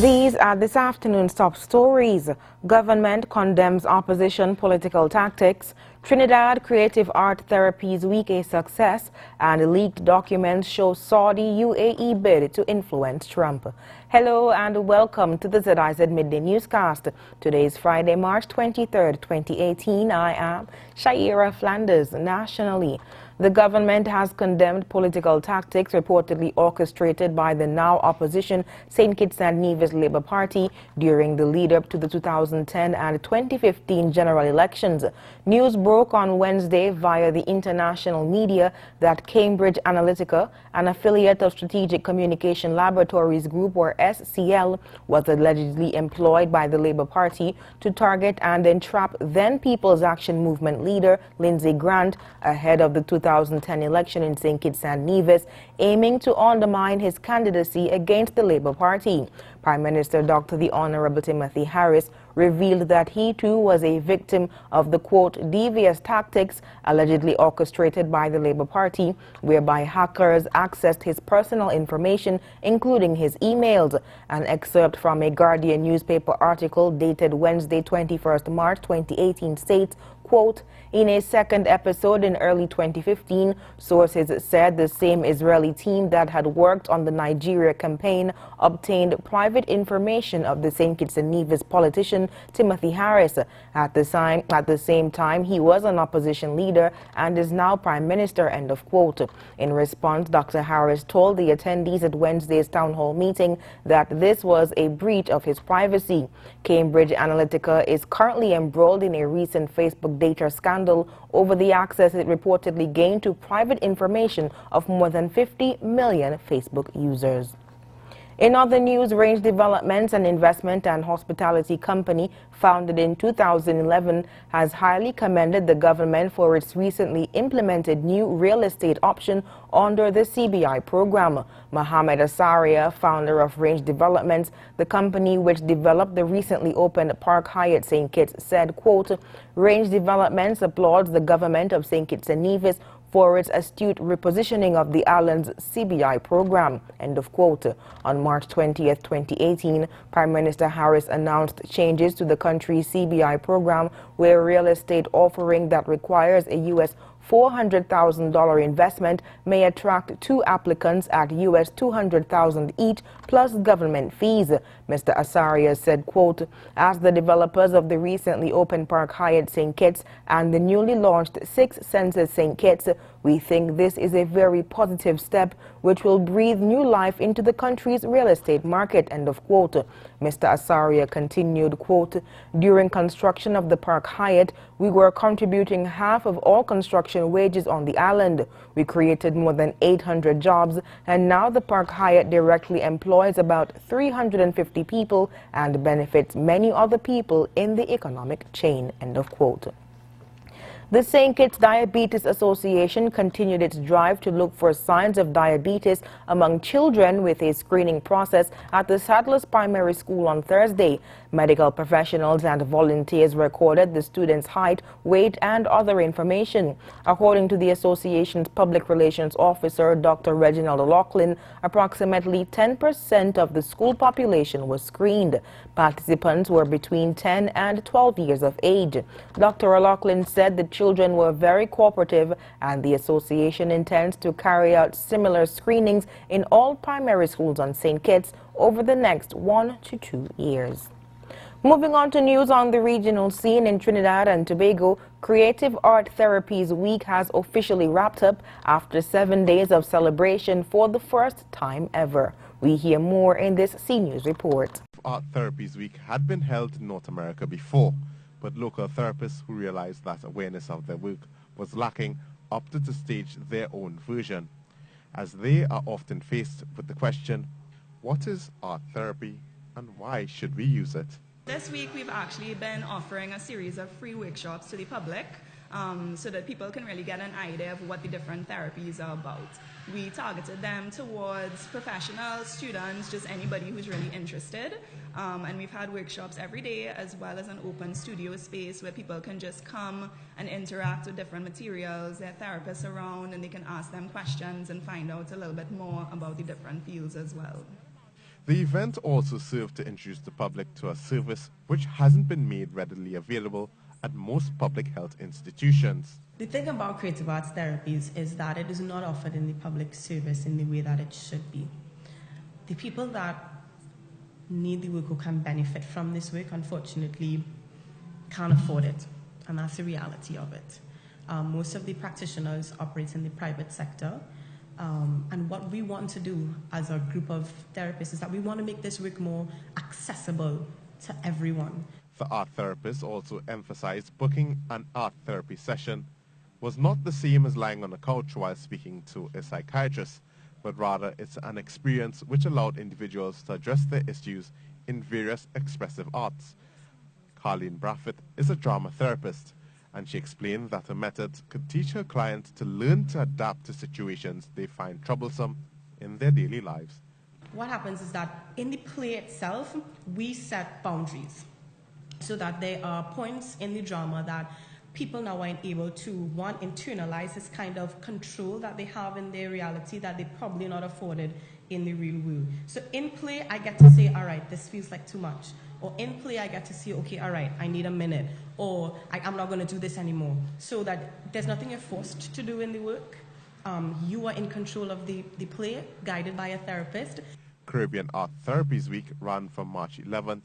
These are this afternoon's top stories. Government condemns opposition political tactics. Trinidad Creative Art Therapies Week a success, and leaked documents show Saudi UAE bid to influence Trump. Hello and welcome to the ZIZ Midday Newscast. Today is Friday, March 23rd, 2018. I am Shaira Flanders. Nationally, the government has condemned political tactics reportedly orchestrated by the now opposition St. Kitts and Nevis Labour Party during the lead-up to the 2010 and 2015 general elections. News broke on Wednesday via the international media that Cambridge Analytica, an affiliate of Strategic Communication Laboratories Group or SCL, was allegedly employed by the Labour Party to target and entrap then People's Action Movement leader Lindsey Grant ahead of the 2010 election in St. Kitts and Nevis, aiming to undermine his candidacy against the Labour Party. Prime Minister Dr. the Honourable Timothy Harris revealed that he too was a victim of the, quote, devious tactics allegedly orchestrated by the Labour Party, whereby hackers accessed his personal information, including his emails. An excerpt from a Guardian newspaper article dated Wednesday, 21st March 2018 states, quote, in a second episode in early 2015, sources said the same Israeli team that had worked on the Nigeria campaign obtained private information of the St. Kitts and Nevis politician Timothy Harris. At the same time, he was an opposition leader and is now Prime Minister, end of quote. In response, Dr. Harris told the attendees at Wednesday's town hall meeting that this was a breach of his privacy. Cambridge Analytica is currently embroiled in a recent Facebook data scandal over the access it reportedly gained to private information of more than 50 million Facebook users. In other news, Range Developments, an investment and hospitality company founded in 2011, has highly commended the government for its recently implemented new real estate option under the CBI program. Mohammed Asaria, founder of Range Developments, the company which developed the recently opened Park Hyatt St. Kitts, said, quote, Range Developments applauds the government of St. Kitts and Nevis for its astute repositioning of the island's CBI program, end of quote. On March 20th, 2018, Prime Minister Harris announced changes to the country's CBI program, where real estate offering that requires a U.S. $400,000 investment may attract two applicants at U.S. $200,000 each, plus government fees. Mr. Asaria said, quote, as the developers of the recently opened Park Hyatt St. Kitts and the newly launched Six Senses St. Kitts, we think this is a very positive step which will breathe new life into the country's real estate market, end of quote. Mr. Asaria continued, quote, during construction of the Park Hyatt, we were contributing half of all construction wages on the island. We created more than 800 jobs, and now the Park Hyatt directly employs about 350 people and benefits many other people in the economic chain, end of quote. The St. Kitts Diabetes Association continued its drive to look for signs of diabetes among children with a screening process at the Sadler's Primary School on Thursday. Medical professionals and volunteers recorded the students' height, weight, and other information. According to the association's public relations officer, Dr. Reginald O'Loughlin, approximately 10% of the school population was screened. Participants were between 10 and 12 years of age. Dr. O'Loughlin said the children were very cooperative, and the association intends to carry out similar screenings in all primary schools on St. Kitts over the next 1 to 2 years. Moving on to news on the regional scene in Trinidad and Tobago, Creative Art Therapies Week has officially wrapped up after 7 days of celebration for the first time ever. We hear more in this CNews report. Art Therapies Week had been held in North America before, but local therapists who realized that awareness of their work was lacking opted to stage their own version, as they are often faced with the question, what is art therapy and why should we use it? This week we've actually been offering a series of free workshops to the public so that people can really get an idea of what the different therapies are about. We targeted them towards professionals, students, just anybody who's really interested. And we've had workshops every day, as well as an open studio space where people can just come and interact with different materials. There are therapists around and they can ask them questions and find out a little bit more about the different fields as well. The event also served to introduce the public to a service which hasn't been made readily available at most public health institutions. The thing about creative arts therapies is that it is not offered in the public service in the way that it should be. The people that need the work who can benefit from this work, unfortunately, can't afford it, and that's the reality of it. Most of the practitioners operate in the private sector, and what we want to do as a group of therapists is that we want to make this work more accessible to everyone. The art therapist also emphasized booking an art therapy session was not the same as lying on a couch while speaking to a psychiatrist, but rather it's an experience which allowed individuals to address their issues in various expressive arts. Carleen Braffett is a drama therapist, and she explained that her methods could teach her clients to learn to adapt to situations they find troublesome in their daily lives. What happens is that in the play itself, we set boundaries so that there are points in the drama that people now are able to, one, internalize this kind of control that they have in their reality that they probably not afforded in the real world. So in play, I get to say, all right, this feels like too much. Or in play, I get to say, okay, all right, I need a minute. Or I'm not going to do this anymore. So that there's nothing you're forced to do in the work. You are in control of the play, guided by a therapist. Caribbean Art Therapies Week ran from March 11th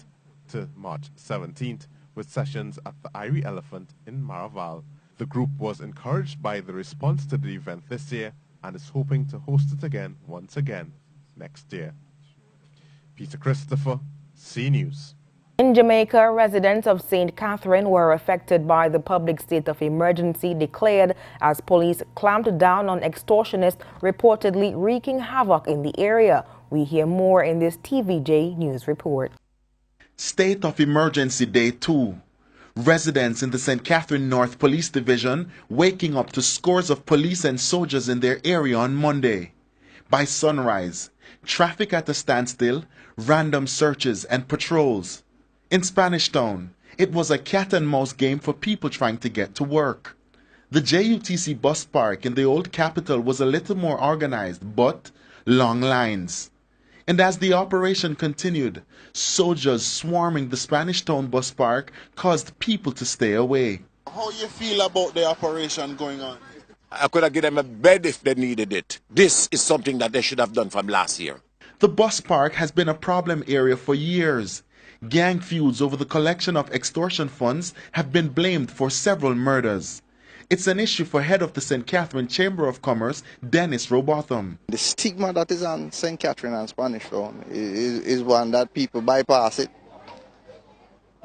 to March 17th, with sessions at the Irie Elephant in Maraval. The group was encouraged by the response to the event this year and is hoping to host it again once again next year. Peter Christopher, C News. In Jamaica, residents of St. Catherine were affected by the public state of emergency declared as police clamped down on extortionists reportedly wreaking havoc in the area. We hear more in this TVJ News report. State of Emergency Day 2. Residents in the St. Catherine North Police Division waking up to scores of police and soldiers in their area on Monday. By sunrise, traffic at a standstill, random searches and patrols. In Spanish Town, it was a cat and mouse game for people trying to get to work. The JUTC bus park in the old capital was a little more organized, but long lines. And as the operation continued, soldiers swarming the Spanish Town bus park caused people to stay away. How you feel about the operation going on? I could have given them a bed if they needed it. This is something that they should have done from last year. The bus park has been a problem area for years. Gang feuds over the collection of extortion funds have been blamed for several murders. It's an issue for head of the St. Catherine Chamber of Commerce, Dennis Robotham. The stigma that is on St. Catherine and Spanish Town is one that people bypass it.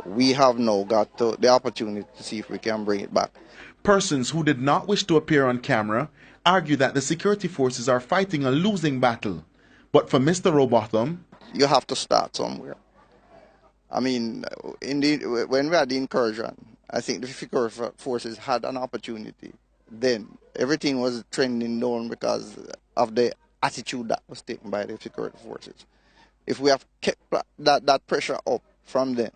We have now got the opportunity to see if we can bring it back. Persons who did not wish to appear on camera argue that the security forces are fighting a losing battle. But for Mr. Robotham, you have to start somewhere. I mean, when we had the incursion, I think the security forces had an opportunity. Then everything was trending down because of the attitude that was taken by the security forces. If we have kept that pressure up from them,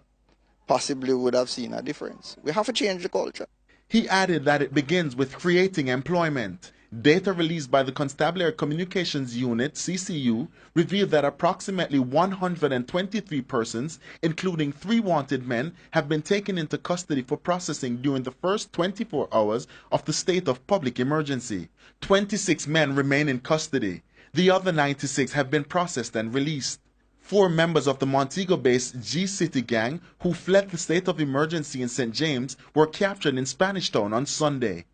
possibly we would have seen a difference. We have to change the culture. He added that it begins with creating employment. Data released by the Constabulary Communications Unit, CCU, revealed that approximately 123 persons, including 3 wanted men, have been taken into custody for processing during the first 24 hours of the state of public emergency. 26 men remain in custody. The other 96 have been processed and released. 4 members of the Montego-based G-City gang who fled the state of emergency in St. James were captured in Spanish Town on Sunday.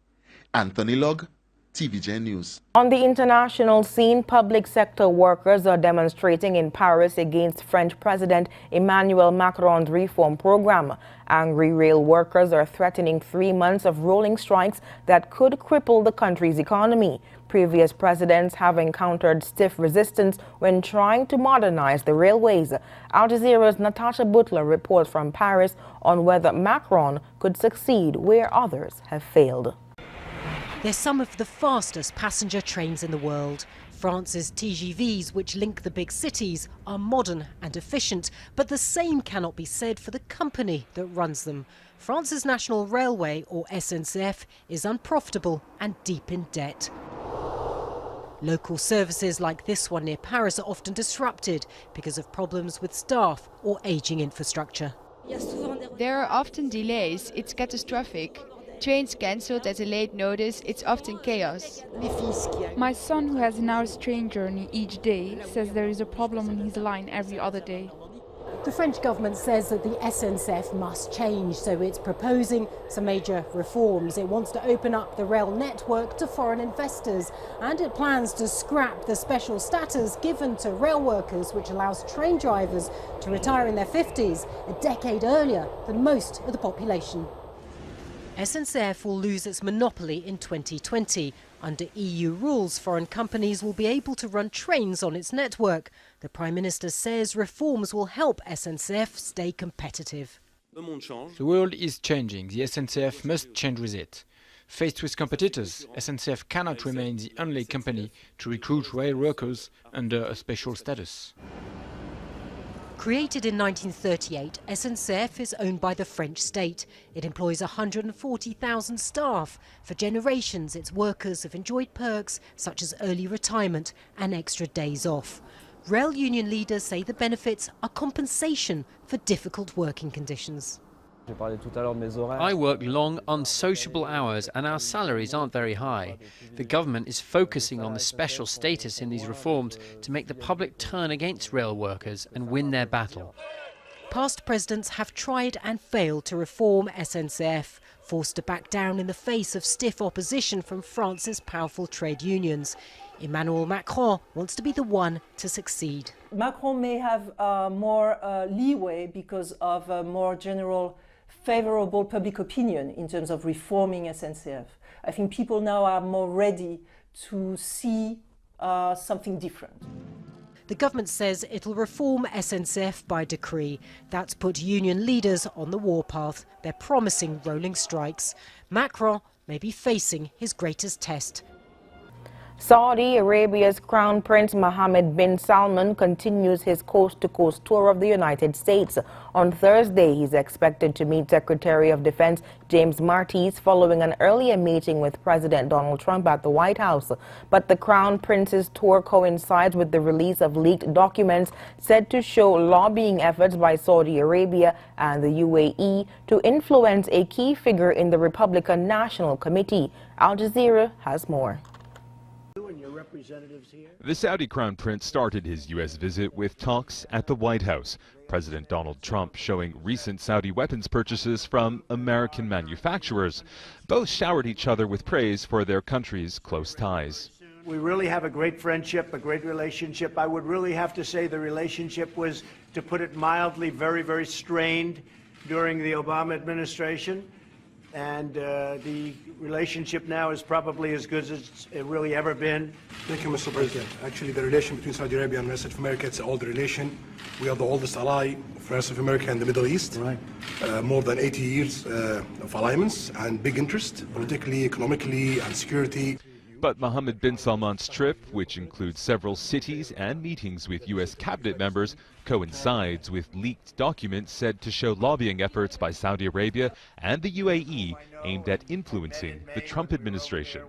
Anthony Lugg, TVJ News. On the international scene, public sector workers are demonstrating in Paris against French President Emmanuel Macron's reform program. Angry rail workers are threatening 3 months of rolling strikes that could cripple the country's economy. Previous presidents have encountered stiff resistance when trying to modernize the railways. Al Jazeera's Natasha Butler reports from Paris on whether Macron could succeed where others have failed. They're some of the fastest passenger trains in the world. France's TGVs, which link the big cities, are modern and efficient, but the same cannot be said for the company that runs them. France's National Railway, or SNCF, is unprofitable and deep in debt. Local services like this one near Paris are often disrupted because of problems with staff or ageing infrastructure. There are often delays, it's catastrophic. Trains cancelled at a late notice, it's often chaos. My son, who has an hour's train journey each day, says there is a problem on his line every other day. The French government says that the SNCF must change, so it's proposing some major reforms. It wants to open up the rail network to foreign investors, and it plans to scrap the special status given to rail workers, which allows train drivers to retire in their 50s, a decade earlier than most of the population. SNCF will lose its monopoly in 2020. Under EU rules, foreign companies will be able to run trains on its network. The Prime Minister says reforms will help SNCF stay competitive. The world is changing. The SNCF must change with it. Faced with competitors, SNCF cannot remain the only company to recruit rail workers under a special status. Created in 1938, SNCF is owned by the French state. It employs 140,000 staff. For generations, its workers have enjoyed perks such as early retirement and extra days off. Rail union leaders say the benefits are compensation for difficult working conditions. I work long, unsociable hours and our salaries aren't very high. The government is focusing on the special status in these reforms to make the public turn against rail workers and win their battle. Past presidents have tried and failed to reform SNCF, forced to back down in the face of stiff opposition from France's powerful trade unions. Emmanuel Macron wants to be the one to succeed. Macron may have more leeway because of a more general favorable public opinion in terms of reforming SNCF. I think people now are more ready to see something different. The government says it'll reform SNCF by decree. That's put union leaders on the warpath. They're promising rolling strikes. Macron may be facing his greatest test. Saudi Arabia's Crown Prince Mohammed bin Salman continues his coast-to-coast tour of the United States. On Thursday, he's expected to meet Secretary of Defense James Mattis following an earlier meeting with President Donald Trump at the White House. But the Crown Prince's tour coincides with the release of leaked documents said to show lobbying efforts by Saudi Arabia and the UAE to influence a key figure in the Republican National Committee. Al Jazeera has more. The Saudi Crown Prince started his U.S. visit with talks at the White House. President Donald Trump showing recent Saudi weapons purchases from American manufacturers. Both showered each other with praise for their countries' close ties. We really have a great friendship, a great relationship. I would really have to say the relationship was, to put it mildly, very, very strained during the Obama administration. And the relationship now is probably as good as it's really ever been. Thank you, Mr. President. Actually, the relation between Saudi Arabia and the rest of America, it's an old relation. We are the oldest ally of the rest of America and the Middle East. Right. More than 80 years of alliance and big interest, politically, economically, and security. But Mohammed bin Salman's trip, which includes several cities and meetings with U.S. cabinet members, coincides with leaked documents said to show lobbying efforts by Saudi Arabia and the UAE aimed at influencing the Trump administration.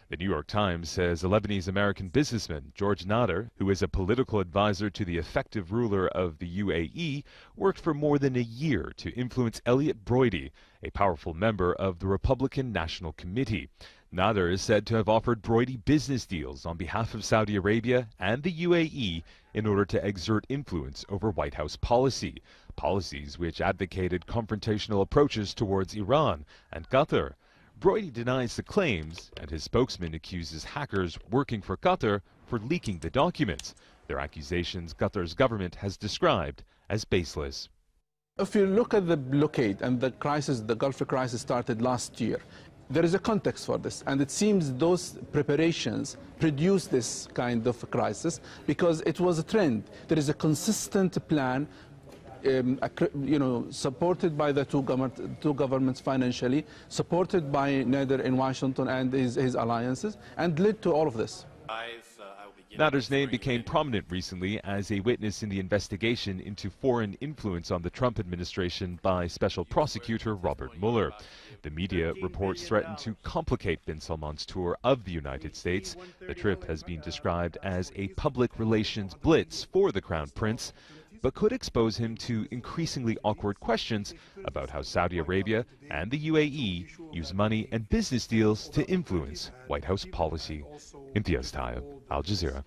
The New York Times says a Lebanese-American businessman, George Nader, who is a political advisor to the effective ruler of the UAE, worked for more than a year to influence Elliot Broidy, a powerful member of the Republican National Committee. Nader is said to have offered Broidy business deals on behalf of Saudi Arabia and the UAE in order to exert influence over White House policies which advocated confrontational approaches towards Iran and Qatar. Broidy denies the claims, and his spokesman accuses hackers working for Qatar for leaking the documents. Their accusations Qatar's government has described as baseless. If you look at the blockade and the crisis, the Gulf crisis started last year, there is a context for this, and it seems those preparations produced this kind of crisis because it was a trend. There is a consistent plan, supported by the two governments financially, supported by Nader in Washington and his alliances, and led to all of this. Natter's name became prominent recently as a witness in the investigation into foreign influence on the Trump administration by Special Prosecutor Robert Mueller. The media reports threaten to complicate bin Salman's tour of the United States. The trip has been described as a public relations blitz for the Crown Prince, but could expose him to increasingly awkward questions about how Saudi Arabia and the UAE use money and business deals to influence White House policy. Imtiaz Tayyab, Al Jazeera.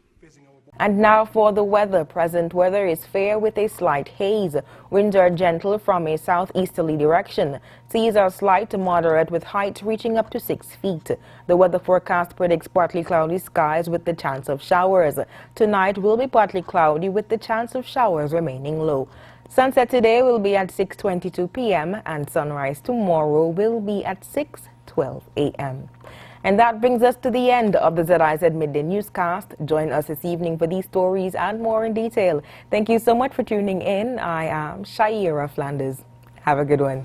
And now for the weather. Present weather is fair with a slight haze. Winds are gentle from a southeasterly direction. Seas are slight to moderate with height reaching up to 6 feet. The weather forecast predicts partly cloudy skies with the chance of showers. Tonight will be partly cloudy with the chance of showers remaining low. Sunset today will be at 6:22 p.m. and sunrise tomorrow will be at 6:12 a.m. And that brings us to the end of the ZIZ Midday Newscast. Join us this evening for these stories and more in detail. Thank you so much for tuning in. I am Shaira Flanders. Have a good one.